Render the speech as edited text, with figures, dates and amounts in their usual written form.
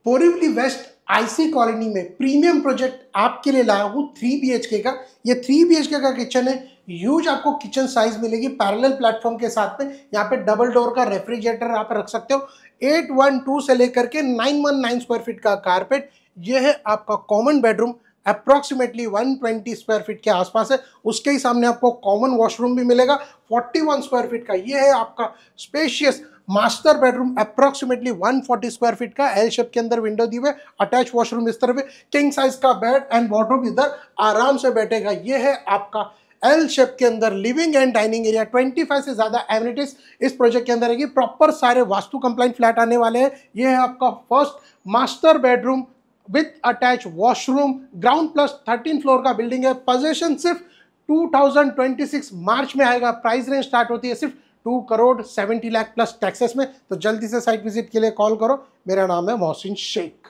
Borivali waste IC colony में premium project आपके लिए लाया हूँ 3 BHK का। ये 3 BHK का किचन है। ह्यूज आपको किचन साइज मिलेगी पैरेलल प्लेटफॉर्म के साथ में। यहाँ पे डबल डोर का रेफ्रिजरेटर आप रख सकते हो। 812 से लेकर के 919 स्क्वायर फीट का कारपेट। ये है आपका common bedroom, approximately 120 square feet के आसपास है। उसके ही सामने आपको कॉमन वॉशरूम भी मिलेगा 41 स्क्वायर फीट का। ये है आपका spacious master bedroom, approximately 140 square feet का। एल शेप के अंदर विंडो दी हुए, अटैच वॉशरूम इस तरफ है, किंग साइज का बेड एंड वार्डरोब इधर आराम से बैठेगा। ये है आपका एल शेप के अंदर लिविंग एंड डाइनिंग एरिया। 25 से ज्यादा एमिनिटीज इस प्रोजेक्ट के अंदर है। प्रॉपर सारे वास्तु कंप्लाइंट फ्लैट आने वाले हैं। ये है आपका first master bedroom with attach washroom. Ground plus 13 floor का बिल्डिंग है। पोजीशन सिर्फ 2026 मार्च में आएगा। प्राइस रेंज स्टार्ट होती है सिर्फ 2,70,00,000 प्लस टैक्सेस में। तो जल्दी से साइट विजिट के लिए कॉल करो। मेरा नाम है मोहसिन शेख।